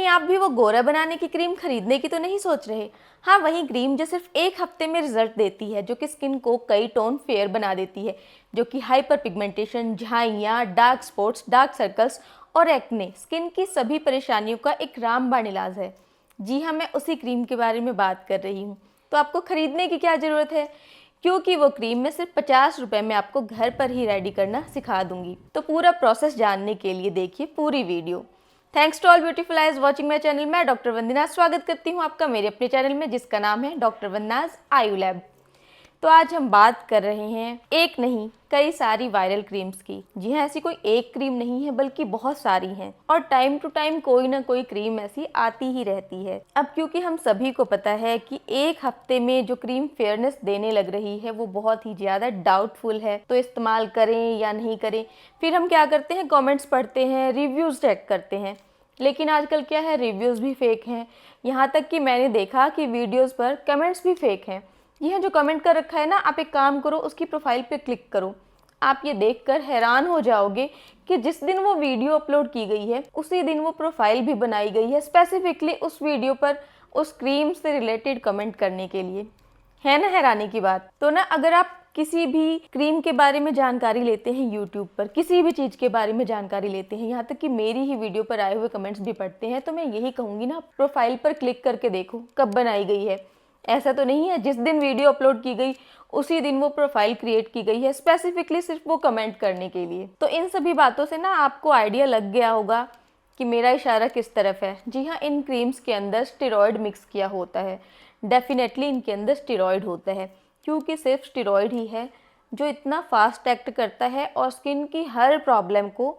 कहीं आप भी वो गोरा बनाने की क्रीम खरीदने की तो नहीं सोच रहे। हाँ, वही क्रीम जो सिर्फ 1 हफ्ते में रिजल्ट देती है, जो कि स्किन को कई टोन फेयर बना देती है, जो कि हाइपर पिगमेंटेशन, झाइयाँ, डार्क स्पॉट्स, डार्क सर्कल्स और एक्ने, स्किन की सभी परेशानियों का एक रामबाण इलाज है। जी हाँ, मैं उसी क्रीम के बारे में बात कर रही हूँ। तो आपको खरीदने की क्या ज़रूरत है, क्योंकि वो क्रीम मैं सिर्फ 50 रुपये में आपको घर पर ही रेडी करना सिखा दूंगी। तो पूरा प्रोसेस जानने के लिए देखिए पूरी video. Thanks to all beautiful eyes watching my channel. मैं डॉक्टर वंदना स्वागत करती हूँ आपका मेरे अपने चैनल में, जिसका नाम है डॉक्टर वंदनाज आयु लैब। तो आज हम बात कर रहे हैं एक नहीं कई सारी वायरल क्रीम्स की। जी हाँ, ऐसी कोई एक क्रीम नहीं है बल्कि बहुत सारी हैं, और टाइम टू टाइम कोई ना कोई क्रीम ऐसी आती ही रहती है। अब क्योंकि हम सभी को पता है कि 1 हफ्ते में जो क्रीम फेयरनेस देने लग रही है वो बहुत ही ज़्यादा डाउटफुल है, तो इस्तेमाल करें या नहीं करें। फिर हम क्या करते हैं, कॉमेंट्स पढ़ते हैं, रिव्यूज़ चेक करते हैं। लेकिन आजकल क्या है, रिव्यूज़ भी फेक हैं। यहाँ तक कि मैंने देखा कि वीडियोज़ पर कमेंट्स भी फेक हैं। यह जो कमेंट कर रखा है ना, आप एक काम करो, उसकी प्रोफाइल पे क्लिक करो। आप ये देखकर हैरान हो जाओगे कि जिस दिन वो वीडियो अपलोड की गई है उसी दिन वो प्रोफाइल भी बनाई गई है स्पेसिफिकली उस वीडियो पर उस क्रीम से रिलेटेड कमेंट करने के लिए। है ना हैरानी की बात। तो ना, अगर आप किसी भी क्रीम के बारे में जानकारी लेते हैं यूट्यूब पर, किसी भी चीज़ के बारे में जानकारी लेते हैं, यहाँ तक कि मेरी ही वीडियो पर आए हुए कमेंट्स भी पढ़ते हैं, तो मैं यही कहूँगी ना, प्रोफाइल पर क्लिक करके देखो कब बनाई गई है। ऐसा तो नहीं है जिस दिन वीडियो अपलोड की गई उसी दिन वो प्रोफाइल क्रिएट की गई है स्पेसिफिकली सिर्फ वो कमेंट करने के लिए। तो इन सभी बातों से ना आपको आइडिया लग गया होगा कि मेरा इशारा किस तरफ है। जी हाँ, इन क्रीम्स के अंदर स्टेरॉयड मिक्स किया होता है। डेफिनेटली इनके अंदर स्टेरॉयड होता है, क्योंकि सिर्फ स्टेरॉयड ही है जो इतना फास्ट एक्ट करता है और स्किन की हर प्रॉब्लम को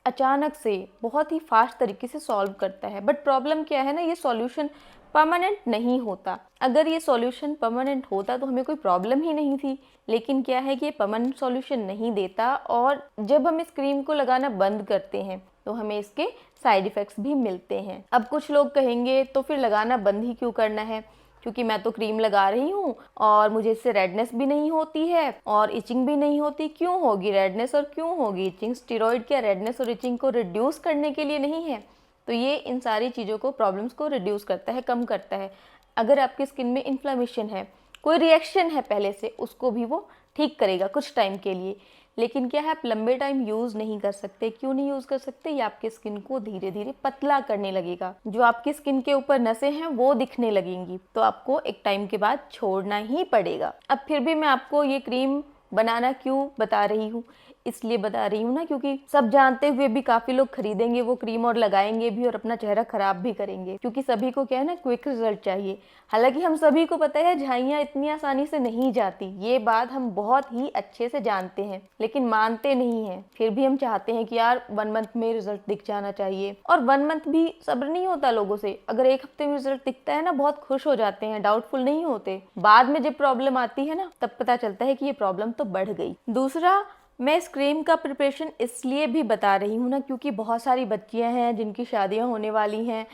अचानक से बहुत ही फास्ट तरीके से सॉल्व करता है। बट प्रॉब्लम क्या है ना, ये सॉल्यूशन परमानेंट नहीं होता। अगर ये सॉल्यूशन परमानेंट होता तो हमें कोई प्रॉब्लम ही नहीं थी। लेकिन क्या है कि ये परमानेंट सॉल्यूशन नहीं देता, और जब हम इस क्रीम को लगाना बंद करते हैं तो हमें इसके साइड इफ़ेक्ट्स भी मिलते हैं। अब कुछ लोग कहेंगे तो फिर लगाना बंद ही क्यों करना है, क्योंकि मैं तो क्रीम लगा रही हूँ और मुझे इससे रेडनेस भी नहीं होती है और इचिंग भी नहीं होती। क्यों होगी रेडनेस और क्यों होगी इचिंग? स्टेरॉइड क्या रेडनेस और इचिंग को रिड्यूस करने के लिए नहीं है? तो ये इन सारी चीज़ों को, प्रॉब्लम्स को रिड्यूस करता है, कम करता है। अगर आपकी स्किन में इन्फ्लेमेशन है, कोई रिएक्शन है पहले से, उसको भी वो ठीक करेगा कुछ टाइम के लिए। लेकिन क्या है, आप लंबे टाइम यूज़ नहीं कर सकते। क्यों नहीं यूज़ कर सकते? ये आपकी स्किन को धीरे धीरे पतला करने लगेगा। जो आपकी स्किन के ऊपर नसें हैं वो दिखने लगेंगी, तो आपको एक टाइम के बाद छोड़ना ही पड़ेगा। अब फिर भी मैं आपको ये क्रीम बनाना क्यों बता रही हूँ, इसलिए बता रही हूँ ना, क्योंकि सब जानते हुए भी काफ़ी लोग खरीदेंगे वो क्रीम और लगाएंगे भी और अपना चेहरा खराब भी करेंगे, क्योंकि सभी को क्या है ना, क्विक रिजल्ट चाहिए। हालांकि हम सभी को पता है झाइयाँ इतनी आसानी से नहीं जाती, ये बात हम बहुत ही अच्छे से जानते हैं, लेकिन मानते नहीं हैं। फिर भी हम चाहते हैं कि यार 1 मंथ में रिजल्ट दिख जाना चाहिए, और 1 मंथ भी सब्र नहीं होता लोगों से। अगर 1 हफ्ते में रिजल्ट दिखता है ना, बहुत खुश हो जाते हैं, डाउटफुल नहीं होते। बाद में जब प्रॉब्लम आती है ना, तब पता चलता है कि ये प्रॉब्लम तो बढ़ गई। दूसरा, मैं इस क्रीम का प्रिपरेशन इसलिए भी बता रही हूँ ना, क्योंकि बहुत सारी बच्चियाँ हैं जिनकी शादियाँ होने वाली हैं,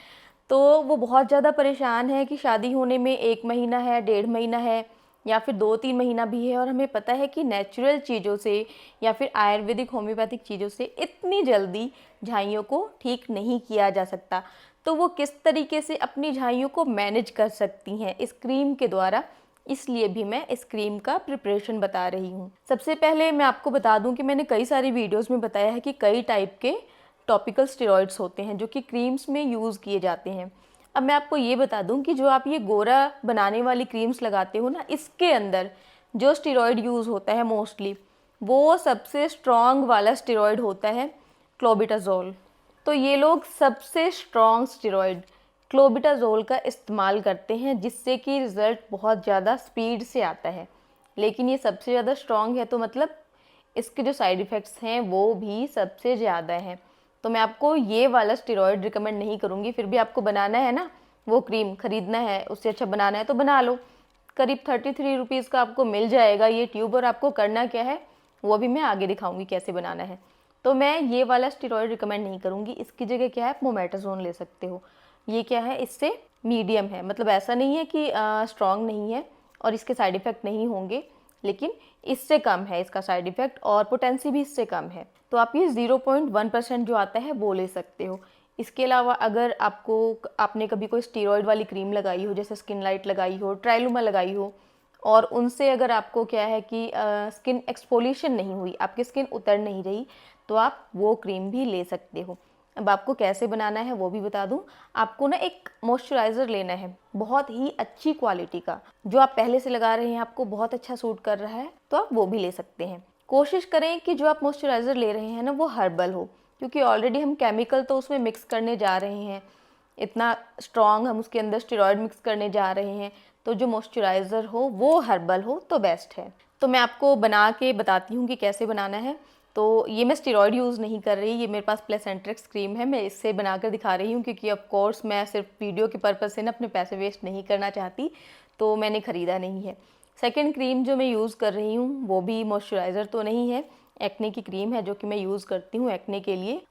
तो वो बहुत ज़्यादा परेशान है कि शादी होने में 1 महीना है, 1.5 महीना है, या फिर 2-3 महीना भी है। और हमें पता है कि नेचुरल चीज़ों से या फिर आयुर्वेदिक होम्योपैथिक चीज़ों से इतनी जल्दी झाइयों को ठीक नहीं किया जा सकता। तो वो किस तरीके से अपनी झाइयों को मैनेज कर सकती हैं इस क्रीम के द्वारा, इसलिए भी मैं इस क्रीम का प्रिपरेशन बता रही हूँ। सबसे पहले मैं आपको बता दूं कि मैंने कई सारी वीडियोस में बताया है कि कई टाइप के टॉपिकल स्टेरॉइड्स होते हैं जो कि क्रीम्स में यूज़ किए जाते हैं। अब मैं आपको ये बता दूं कि जो आप ये गोरा बनाने वाली क्रीम्स लगाते हो ना, इसके अंदर जो स्टेरॉइड यूज़ होता है मोस्टली, वो सबसे स्ट्रॉन्ग वाला स्टेरॉइड होता है क्लोबिटाजोल। तो ये लोग सबसे स्ट्रॉन्ग स्टेरॉइड क्लोबिटाजोल का इस्तेमाल करते हैं, जिससे कि रिज़ल्ट बहुत ज़्यादा स्पीड से आता है। लेकिन ये सबसे ज़्यादा स्ट्रॉन्ग है, तो मतलब इसके जो साइड इफ़ेक्ट्स हैं वो भी सबसे ज़्यादा हैं। तो मैं आपको ये वाला स्टेरॉइड रिकमेंड नहीं करूँगी। फिर भी आपको बनाना है ना, वो क्रीम ख़रीदना है, उससे अच्छा बनाना है तो बना लो। करीब 33 रुपीज़ का आपको मिल जाएगा ये ट्यूब, और आपको करना क्या है वो भी मैं आगे दिखाऊँगी कैसे बनाना है। तो मैं ये वाला स्टेरॉइड रिकमेंड नहीं करूँगी। इसकी जगह क्या है, आप मोमेटाजोन ले सकते हो। ये क्या है, इससे मीडियम है, मतलब ऐसा नहीं है कि स्ट्रॉन्ग नहीं है और इसके साइड इफ़ेक्ट नहीं होंगे, लेकिन इससे कम है इसका साइड इफ़ेक्ट, और पोटेंसी भी इससे कम है। तो आप ये 0.1% जो आता है वो ले सकते हो। इसके अलावा अगर आपने कभी कोई स्टेरॉइड वाली क्रीम लगाई हो, जैसे स्किन लाइट लगाई हो, ट्राइलुमा लगाई हो, और उनसे अगर आपको क्या है कि स्किन एक्सफोलिएशन नहीं हुई, आपकी स्किन उतर नहीं रही, तो आप वो क्रीम भी ले सकते हो। अब आपको कैसे बनाना है वो भी बता दूं। आपको ना एक मॉइस्चराइज़र लेना है बहुत ही अच्छी क्वालिटी का, जो आप पहले से लगा रहे हैं आपको बहुत अच्छा सूट कर रहा है, तो आप वो भी ले सकते हैं। कोशिश करें कि जो आप मॉइस्चराइज़र ले रहे हैं ना वो हर्बल हो, क्योंकि ऑलरेडी हम केमिकल तो उसमें मिक्स करने जा रहे हैं, इतना स्ट्रॉन्ग हम उसके अंदर स्टेरॉइड मिक्स करने जा रहे हैं, तो जो मॉइस्चराइज़र हो वो हर्बल हो तो बेस्ट है। तो मैं आपको बना के बताती हूँ कि कैसे बनाना है। तो ये मैं स्टेरॉइड यूज़ नहीं कर रही, ये मेरे पास प्लेसेंट्रिक्स क्रीम है, मैं इससे बनाकर दिखा रही हूँ, क्योंकि ऑफ कोर्स मैं सिर्फ वीडियो के पर्पज़ से ना अपने पैसे वेस्ट नहीं करना चाहती, तो मैंने ख़रीदा नहीं है। सेकेंड क्रीम जो मैं यूज़ कर रही हूँ वो भी मॉइस्चराइज़र तो नहीं है, एक्ने की क्रीम है जो कि मैं यूज़ करती हूँ एक्ने के लिए,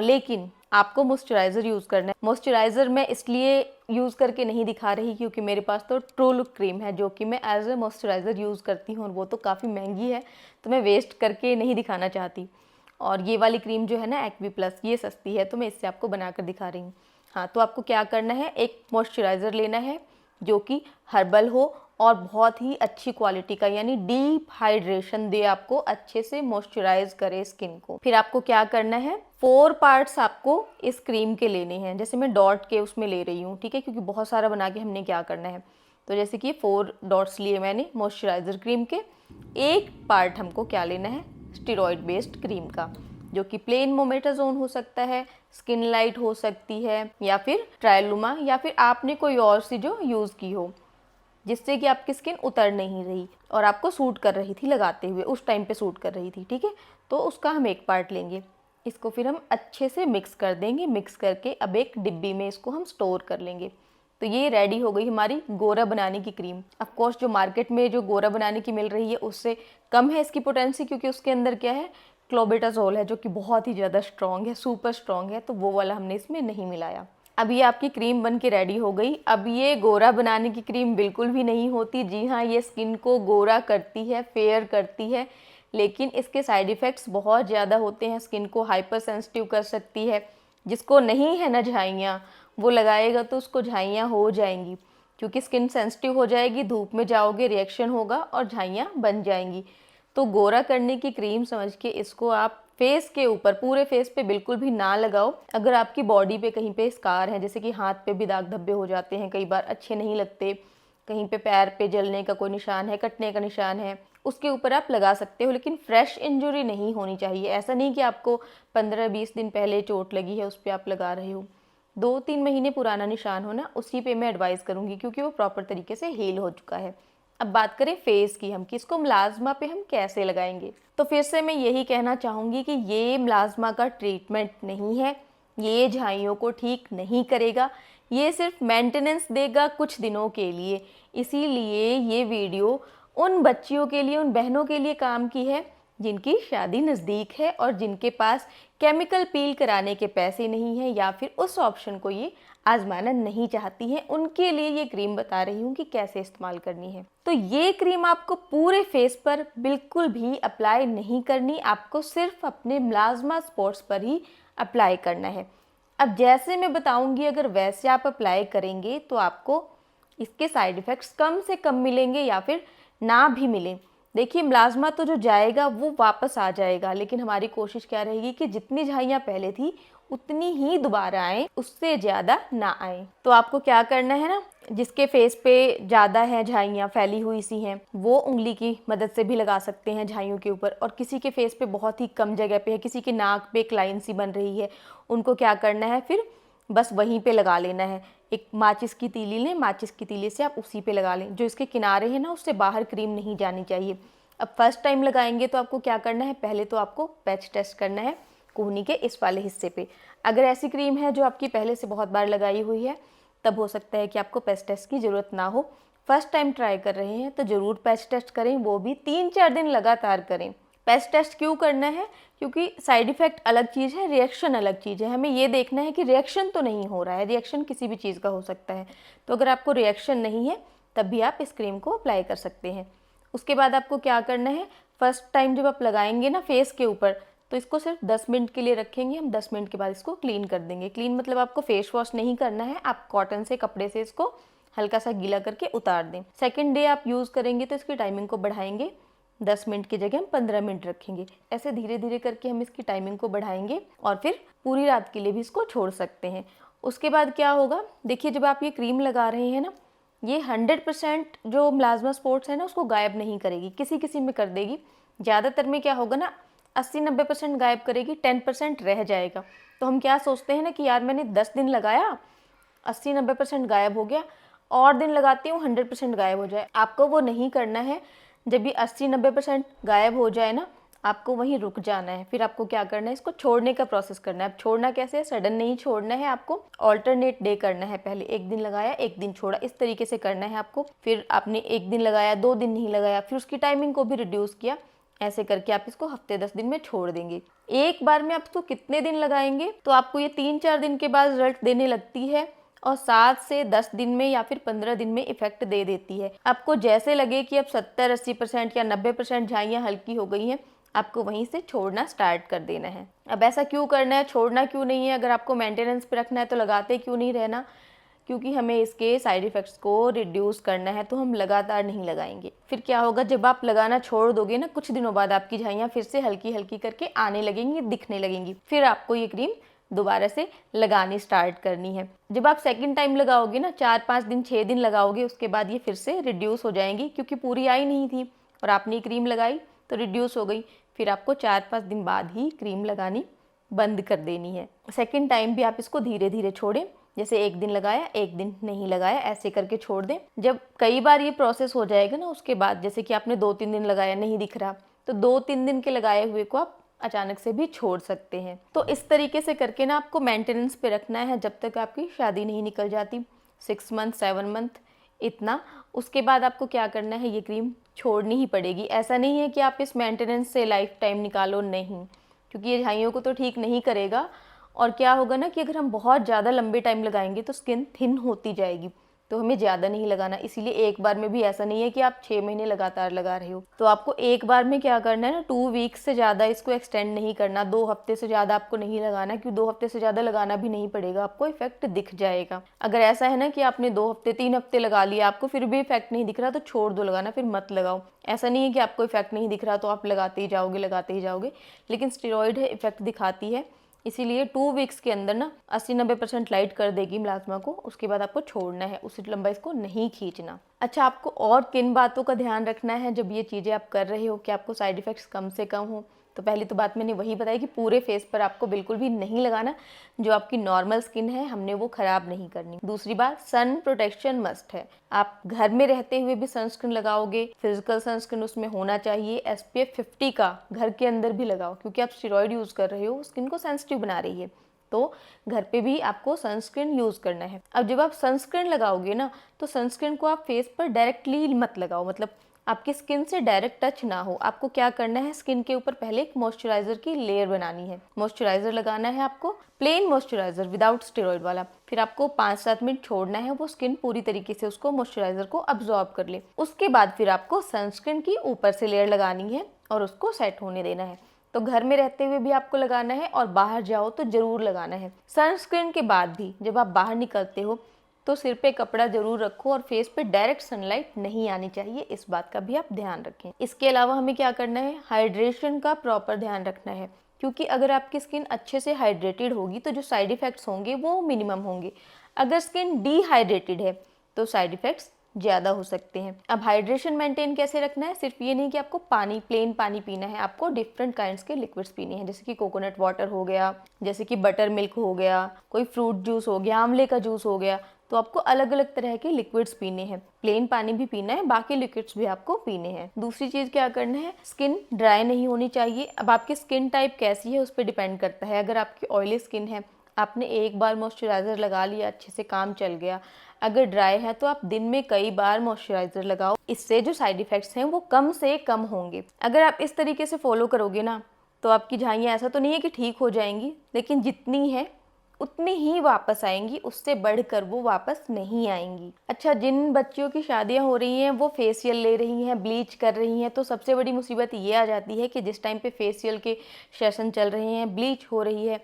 लेकिन आपको मॉइस्चराइज़र यूज़ करना है। मॉइस्चराइज़र मैं इसलिए यूज़ करके नहीं दिखा रही क्योंकि मेरे पास तो ट्रू लुक क्रीम है जो कि मैं एज ए मॉइस्चराइज़र यूज़ करती हूँ, और वो तो काफ़ी महंगी है, तो मैं वेस्ट करके नहीं दिखाना चाहती। और ये वाली क्रीम जो है ना एक्वी प्लस, ये सस्ती है, तो मैं इससे आपको बनाकर दिखा रही हूँ। हाँ, तो आपको क्या करना है, एक मॉइस्चराइज़र लेना है जो कि हर्बल हो और बहुत ही अच्छी क्वालिटी का, यानी डीप हाइड्रेशन दे, आपको अच्छे से मॉइस्चराइज करे स्किन को। फिर आपको क्या करना है, 4 पार्ट्स आपको इस क्रीम के लेने हैं, जैसे मैं डॉट के उसमें ले रही हूँ, ठीक है, क्योंकि बहुत सारा बना के हमने क्या करना है। तो जैसे कि 4 डॉट्स लिए मैंने मॉइस्चराइज़र क्रीम के, एक पार्ट हमको क्या लेना है, स्टेरॉइड बेस्ड क्रीम का, जो कि प्लेन मोमेटाजोन हो सकता है, स्किन लाइट हो सकती है, या फिर ट्रायलुमा, या फिर आपने कोई और सी जो यूज़ की हो जिससे कि आपकी स्किन उतर नहीं रही और आपको सूट कर रही थी लगाते हुए, उस टाइम पे सूट कर रही थी, ठीक है। तो उसका हम एक पार्ट लेंगे, इसको फिर हम अच्छे से मिक्स कर देंगे, मिक्स करके अब एक डिब्बी में इसको हम स्टोर कर लेंगे। तो ये रेडी हो गई हमारी गोरा बनाने की क्रीम। ऑफ कोर्स जो मार्केट में जो गोरा बनाने की मिल रही है उससे कम है इसकी पोटेंसी, क्योंकि उसके अंदर क्या है, क्लोबेटाजोल है, जो कि बहुत ही ज़्यादा स्ट्रॉन्ग है, सुपर स्ट्रॉन्ग है, तो वो वाला हमने इसमें नहीं मिलाया। अब ये आपकी क्रीम बन के रेडी हो गई। अब ये गोरा बनाने की क्रीम बिल्कुल भी नहीं होती, जी हाँ, ये स्किन को गोरा करती है, फेयर करती है, लेकिन इसके साइड इफ़ेक्ट्स बहुत ज़्यादा होते हैं, स्किन को हाइपर सेंसिटिव कर सकती है। जिसको नहीं है ना झाइयाँ, वो लगाएगा तो उसको झाइयाँ हो जाएंगी, क्योंकि स्किन सेंसिटिव हो जाएगी, धूप में जाओगे रिएक्शन होगा और झाइयाँ बन जाएंगी। तो गोरा करने की क्रीम समझ के इसको आप फेस के ऊपर, पूरे फेस पे बिल्कुल भी ना लगाओ। अगर आपकी बॉडी पे कहीं पे स्कार है, जैसे कि हाथ पे भी दाग धब्बे हो जाते हैं, कई बार अच्छे नहीं लगते, कहीं पे पैर पे जलने का कोई निशान है, कटने का निशान है, उसके ऊपर आप लगा सकते हो, लेकिन फ्रेश इंजरी नहीं होनी चाहिए। ऐसा नहीं कि आपको 15-20 दिन पहले चोट लगी है उस पर आप लगा रहे हो, 2-3 महीने पुराना निशान हो ना, उसी पे मैं एडवाइस करूँगी, क्योंकि वो प्रॉपर तरीके से हील हो चुका है। अब बात करें फेस की, हम किसको मुलाजमा पे हम कैसे लगाएंगे, तो फिर से मैं यही कहना चाहूँगी कि ये मुलाजमा का ट्रीटमेंट नहीं है, ये झाइयों को ठीक नहीं करेगा, ये सिर्फ मेंटेनेंस देगा कुछ दिनों के लिए। इसीलिए ये वीडियो उन बच्चियों के लिए, उन बहनों के लिए काम की है जिनकी शादी नज़दीक है और जिनके पास केमिकल पील कराने के पैसे नहीं हैं, या फिर उस ऑप्शन को ये आजमाना नहीं चाहती हैं, उनके लिए ये क्रीम बता रही हूँ कि कैसे इस्तेमाल करनी है। तो ये क्रीम आपको पूरे फेस पर बिल्कुल भी अप्लाई नहीं करनी, आपको सिर्फ अपने मुलाजमा स्पॉट्स पर ही अप्लाई करना है। अब जैसे मैं बताऊंगी, अगर वैसे आप अप्लाई करेंगे तो आपको इसके साइड इफ़ेक्ट्स कम से कम मिलेंगे, या फिर ना भी मिलें। देखिए, मुलाजमा तो जो जाएगा वो वापस आ जाएगा, लेकिन हमारी कोशिश क्या रहेगी कि जितनी झाइयाँ पहले थी उतनी ही दोबारा आए, उससे ज़्यादा ना आए। तो आपको क्या करना है ना, जिसके फेस पे ज़्यादा है झाइयाँ फैली हुई सी हैं, वो उंगली की मदद से भी लगा सकते हैं झाइयों के ऊपर, और किसी के फेस पे बहुत ही कम जगह पे है, किसी के नाक पे एक लाइन सी बन रही है, उनको क्या करना है, फिर बस वहीं पे लगा लेना है। एक माचिस की तीली लें, माचिस की तीली से आप उसी पे लगा लें, जो इसके किनारे हैं ना उससे बाहर क्रीम नहीं जानी चाहिए। अब फर्स्ट टाइम लगाएंगे तो आपको क्या करना है, पहले तो आपको पैच टेस्ट करना है कोहनी के इस वाले हिस्से पे। अगर ऐसी क्रीम है जो आपकी पहले से बहुत बार लगाई हुई है, तब हो सकता है कि आपको पैच टेस्ट की ज़रूरत ना हो। फर्स्ट टाइम ट्राई कर रहे हैं तो ज़रूर पैच टेस्ट करें, वो भी 3-4 दिन लगातार करें। पैच टेस्ट क्यों करना है, क्योंकि साइड इफ़ेक्ट अलग चीज़ है, रिएक्शन अलग चीज़ है। हमें ये देखना है कि रिएक्शन तो नहीं हो रहा है, रिएक्शन किसी भी चीज़ का हो सकता है। तो अगर आपको रिएक्शन नहीं है तब भी आप इस क्रीम को अप्लाई कर सकते हैं। उसके बाद आपको क्या करना है, फर्स्ट टाइम जब आप लगाएंगे ना फेस के ऊपर, तो इसको सिर्फ 10 मिनट के लिए रखेंगे हम। 10 मिनट के बाद इसको क्लीन कर देंगे। क्लीन मतलब आपको फेस वॉश नहीं करना है, आप कॉटन से, कपड़े से इसको हल्का सा गीला करके उतार दें। सेकेंड डे आप यूज़ करेंगे तो इसकी टाइमिंग को बढ़ाएंगे, 10 मिनट की जगह हम 15 मिनट रखेंगे। ऐसे धीरे धीरे करके हम इसकी टाइमिंग को बढ़ाएंगे और फिर पूरी रात के लिए भी इसको छोड़ सकते हैं। उसके बाद क्या होगा, देखिए जब आप ये क्रीम लगा रहे हैं ना, ये 100% जो मिलाज़मा स्पॉट्स है ना उसको गायब नहीं करेगी, किसी किसी में कर देगी। ज़्यादातर में क्या होगा ना, 80-90% गायब करेगी, 10% रह जाएगा। तो हम क्या सोचते हैं ना कि यार मैंने 10 दिन लगाया, 80-90% गायब हो गया, और दिन लगाती हूँ 100% गायब हो जाए। आपको वो नहीं करना है। जब ये 80-90% गायब हो जाए ना, आपको वहीं रुक जाना है। फिर आपको क्या करना है, इसको छोड़ने का प्रोसेस करना है। अब छोड़ना कैसे है, सडन नहीं छोड़ना है, आपको ऑल्टरनेट डे करना है। पहले एक दिन लगाया, एक दिन छोड़ा, इस तरीके से करना है आपको। फिर आपने एक दिन लगाया, 2 दिन नहीं लगाया, फिर उसकी टाइमिंग को भी रिड्यूस किया। ऐसे करके आप इसको हफ्ते 10 दिन में छोड़ देंगे। एक बार में आप इसको कितने दिन लगाएंगे, तो आपको ये 3-4 दिन के बाद रिजल्ट देने लगती है और 7 से 10 दिन में या फिर 15 दिन में इफेक्ट दे देती है। आपको जैसे लगे कि अब 70-80% या 90% झाइयाँ हल्की हो गई हैं, आपको वहीं से छोड़ना स्टार्ट कर देना है। अब ऐसा क्यों करना है, छोड़ना क्यों नहीं है? अगर आपको मेंटेनेंस पे रखना है तो लगाते क्यों नहीं रहना? क्योंकि हमें इसके साइड इफ़ेक्ट्स को रिड्यूस करना है, तो हम लगातार नहीं लगाएंगे। फिर क्या होगा, जब आप लगाना छोड़ दोगे ना, कुछ दिनों बाद आपकी झाइयाँ फिर से हल्की हल्की करके आने लगेंगी, दिखने लगेंगी। फिर आपको ये क्रीम दोबारा से लगानी स्टार्ट करनी है। जब आप सेकंड टाइम लगाओगे ना, 4-5 दिन 6 दिन लगाओगे, उसके बाद ये फिर से रिड्यूस हो जाएंगी, क्योंकि पूरी आई नहीं थी और आपने क्रीम लगाई तो रिड्यूस हो गई। फिर आपको 4-5 दिन बाद ही क्रीम लगानी बंद कर देनी है। सेकंड टाइम भी आप इसको धीरे धीरे छोड़ें, जैसे एक दिन लगाया, एक दिन नहीं लगाया, ऐसे करके छोड़ दें। जब कई बार ये प्रोसेस हो जाएगा ना, उसके बाद जैसे कि आपने 2-3 दिन लगाया, नहीं दिख रहा, तो 2-3 दिन के लगाए हुए को आप अचानक से भी छोड़ सकते हैं। तो इस तरीके से करके ना आपको मेंटेनेंस पे रखना है जब तक आपकी शादी नहीं निकल जाती, 6 मंथ 7 मंथ इतना। उसके बाद आपको क्या करना है, ये क्रीम छोड़नी ही पड़ेगी। ऐसा नहीं है कि आप इस मेंटेनेंस से लाइफ टाइम निकालो, नहीं, क्योंकि ये झाइयों को तो ठीक नहीं करेगा। और क्या होगा ना कि अगर हम बहुत ज़्यादा लंबे टाइम लगाएंगे तो स्किन थिन होती जाएगी, तो हमें ज़्यादा नहीं लगाना। इसीलिए एक बार में भी ऐसा नहीं है कि आप 6 महीने लगातार लगा रहे हो, तो आपको एक बार में क्या करना है ना, 2 वीक्स से ज़्यादा इसको एक्सटेंड नहीं करना। 2 हफ्ते से ज़्यादा आपको नहीं लगाना, क्योंकि 2 हफ्ते से ज़्यादा लगाना भी नहीं पड़ेगा, आपको इफेक्ट दिख जाएगा। अगर ऐसा है ना कि आपने 2 हफ्ते 3 हफ्ते लगा लिया, आपको फिर भी इफेक्ट नहीं दिख रहा, तो छोड़ दो लगाना, फिर मत लगाओ। ऐसा नहीं है कि आपको इफेक्ट नहीं दिख रहा तो आप लगाते ही जाओगे, लगाते ही जाओगे। लेकिन स्टेरॉइड है, इफेक्ट दिखाती है, इसीलिए 2 वीक्स के अंदर ना 80-90% लाइट कर देगी मिलाज़मा को। उसके बाद आपको छोड़ना है, उसी लंबा इसको नहीं खींचना। अच्छा, आपको और किन बातों का ध्यान रखना है जब ये चीज़ें आप कर रहे हो कि आपको साइड इफ़ेक्ट्स कम से कम हो? तो पहली तो बात मैंने वही बताई कि पूरे फेस पर आपको बिल्कुल भी नहीं लगाना, जो आपकी नॉर्मल स्किन है हमने वो ख़राब नहीं करनी। दूसरी बात, सन प्रोटेक्शन मस्ट है। आप घर में रहते हुए भी सनस्क्रीन लगाओगे, फिजिकल सनस्क्रीन उसमें होना चाहिए, SPF 50 का घर के अंदर भी लगाओ, क्योंकि आप स्टेरॉइड यूज़ कर रहे हो, स्किन को सेंसिटिव बना रही है, तो घर पे भी आपको सनस्क्रीन यूज़ करना है। अब जब आप सनस्क्रीन लगाओगे ना, तो सनस्क्रीन को आप फेस पर डायरेक्टली मत लगाओ, मतलब आपकी स्किन से डायरेक्ट टच ना हो। आपको क्या करना है, स्किन के ऊपर पहले एक मॉइस्चराइजर की लेयर बनानी है। मॉइस्चराइजर लगाना है आपको, प्लेन मॉइस्चराइजर विदाउट स्टेरॉइड वाला। फिर आपको 5-7 मिनट छोड़ना है, वो स्किन पूरी तरीके से उसको मॉइस्चराइजर को अब्जॉर्ब कर ले। उसके बाद फिर आपको सनस्क्रीन की ऊपर से लेयर लगानी है और उसको सेट होने देना है। तो घर में रहते हुए भी आपको लगाना है और बाहर जाओ तो ज़रूर लगाना है। सनस्क्रीन के बाद भी जब आप बाहर निकलते हो तो सिर पे कपड़ा जरूर रखो और फेस पे डायरेक्ट सनलाइट नहीं आनी चाहिए, इस बात का भी आप ध्यान रखें। इसके अलावा हमें क्या करना है, हाइड्रेशन का प्रॉपर ध्यान रखना है, क्योंकि अगर आपकी स्किन अच्छे से हाइड्रेटेड होगी तो जो साइड इफ़ेक्ट्स होंगे वो मिनिमम होंगे। अगर स्किन डिहाइड्रेटेड है तो साइड इफ़ेक्ट्स ज़्यादा हो सकते हैं। अब हाइड्रेशन मेंटेन कैसे रखना है, सिर्फ ये नहीं कि आपको पानी, प्लेन पानी पीना है, आपको डिफरेंट काइंड्स के लिक्विड्स पीने हैं, जैसे कि कोकोनट वाटर हो गया, जैसे कि बटर मिल्क हो गया, कोई फ्रूट जूस हो गया, आंवले का जूस हो गया। तो आपको अलग अलग तरह के लिक्विड्स पीने हैं, प्लेन पानी भी पीना है, बाकी लिक्विड्स भी आपको पीने हैं। दूसरी चीज़ क्या करना है, स्किन ड्राई नहीं होनी चाहिए। अब आपकी स्किन टाइप कैसी है उस पर डिपेंड करता है। अगर आपकी ऑयली स्किन है, आपने एक बार मॉइस्चराइज़र लगा लिया, अच्छे से काम चल गया। अगर ड्राई है तो आप दिन में कई बार मॉइस्चराइज़र लगाओ, इससे जो साइड इफ़ेक्ट्स हैं वो कम से कम होंगे। अगर आप इस तरीके से फॉलो करोगे ना, तो आपकी झाइयाँ ऐसा तो नहीं है कि ठीक हो जाएंगी, लेकिन जितनी है उतनी ही वापस आएंगी, उससे बढ़कर वो वापस नहीं आएंगी। अच्छा, जिन बच्चियों की शादियां हो रही हैं वो फेशियल ले रही हैं, ब्लीच कर रही हैं, तो सबसे बड़ी मुसीबत ये आ जाती है कि जिस टाइम पे फेशियल के सेशन चल रहे हैं, ब्लीच हो रही है,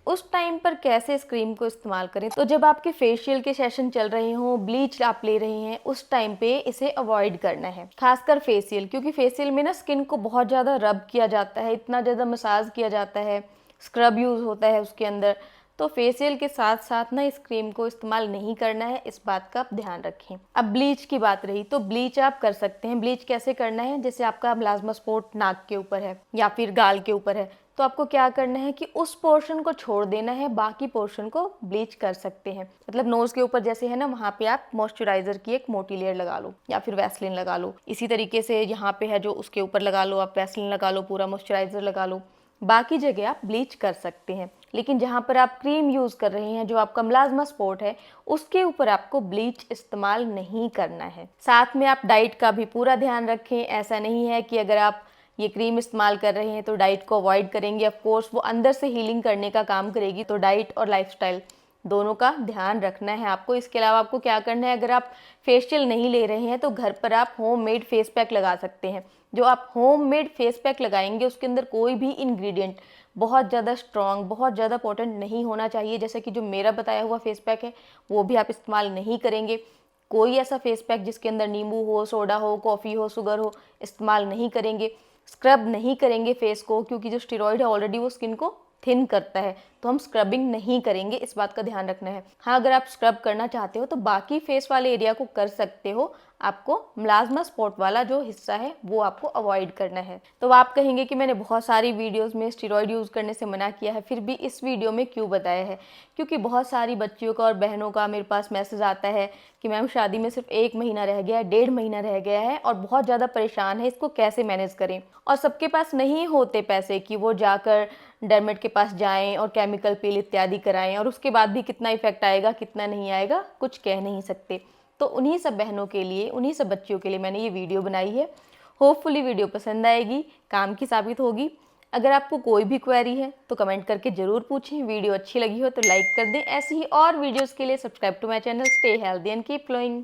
उस टाइम पर कैसे इस क्रीम को इस्तेमाल करें। तो जब आपके फेशियल के सेशन चल रहे हों, ब्लीच आप ले रहे हैं, उस टाइम पे इसे अवॉइड करना है, खासकर फेशियल, क्योंकि फेशियल में ना स्किन को बहुत ज़्यादा रब किया जाता है, इतना ज़्यादा मसाज किया जाता है, स्क्रब यूज़ होता है उसके अंदर। तो फेशियल के साथ साथ ना इस क्रीम को इस्तेमाल नहीं करना है, इस बात का आप ध्यान रखें। अब ब्लीच की बात रही, तो ब्लीच आप कर सकते हैं। ब्लीच कैसे करना है, जैसे आपका मेलास्मा स्पॉट नाक के ऊपर है या फिर गाल के ऊपर है, तो आपको क्या करना है कि उस पोर्शन को छोड़ देना है, बाकी पोर्शन को ब्लीच कर सकते हैं। मतलब नोज के ऊपर जैसे है ना, वहाँ पे आप मॉइस्चराइजर की एक मोटी लेयर लगा लो या फिर वैसलीन लगा लो। इसी तरीके से यहाँ पे है जो, उसके ऊपर लगा लो, आप वैसलीन लगा लो, पूरा मॉइस्चराइजर लगा लो। बाकी जगह आप ब्लीच कर सकते हैं, लेकिन जहाँ पर आप क्रीम यूज़ कर रहे हैं, जो आपका मेलास्मा स्पॉट है, उसके ऊपर आपको ब्लीच इस्तेमाल नहीं करना है। साथ में आप डाइट का भी पूरा ध्यान रखें। ऐसा नहीं है कि अगर आप ये क्रीम इस्तेमाल कर रहे हैं तो डाइट को अवॉइड करेंगे। ऑफ कोर्स वो अंदर से हीलिंग करने का काम करेगी, तो डाइट और लाइफस्टाइल दोनों का ध्यान रखना है आपको। इसके अलावा आपको क्या करना है, अगर आप फेशियल नहीं ले रहे हैं तो घर पर आप होममेड फेस पैक लगा सकते हैं। जो आप होममेड फेस पैक लगाएंगे उसके अंदर कोई भी इंग्रेडिएंट बहुत ज़्यादा स्ट्रॉन्ग, बहुत ज़्यादा पोटेंट नहीं होना चाहिए। जैसे कि जो मेरा बताया हुआ फेस पैक है वो भी आप इस्तेमाल नहीं करेंगे। कोई ऐसा फेस पैक जिसके अंदर नींबू हो, सोडा हो, कॉफ़ी हो, शुगर हो, इस्तेमाल नहीं करेंगे। स्क्रब नहीं करेंगे फेस को, क्योंकि जो स्टेरॉइड है ऑलरेडी वो स्किन को थिन करता है, तो हम स्क्रबिंग नहीं करेंगे, इस बात का ध्यान रखना है। हाँ, अगर आप स्क्रब करना चाहते हो तो बाकी फेस वाले एरिया को कर सकते हो, आपको मेलास्मा स्पॉट वाला जो हिस्सा है वो आपको अवॉइड करना है। तो आप कहेंगे कि मैंने बहुत सारी वीडियोस में स्टेरॉइड यूज़ करने से मना किया है, फिर भी इस वीडियो में क्यों बताया है? क्योंकि बहुत सारी बच्चियों का और बहनों का मेरे पास मैसेज आता है कि मैम शादी में सिर्फ 1 महीना रह गया है, 1.5 महीना रह गया है और बहुत ज़्यादा परेशान है, इसको कैसे मैनेज करें? और सबके पास नहीं होते पैसे कि वो जाकर डर्मेट के पास जाएं और केमिकल पील इत्यादि कराएं, और उसके बाद भी कितना इफेक्ट आएगा कितना नहीं आएगा कुछ कह नहीं सकते। तो उन्हीं सब बहनों के लिए, उन्हीं सब बच्चियों के लिए मैंने ये वीडियो बनाई है। होपफुली वीडियो पसंद आएगी, काम की साबित होगी। अगर आपको कोई भी क्वेरी है तो कमेंट करके ज़रूर पूछें। वीडियो अच्छी लगी हो तो लाइक कर दें। ऐसी ही और वीडियोज़ के लिए subscribe to my channel. Stay healthy and keep glowing.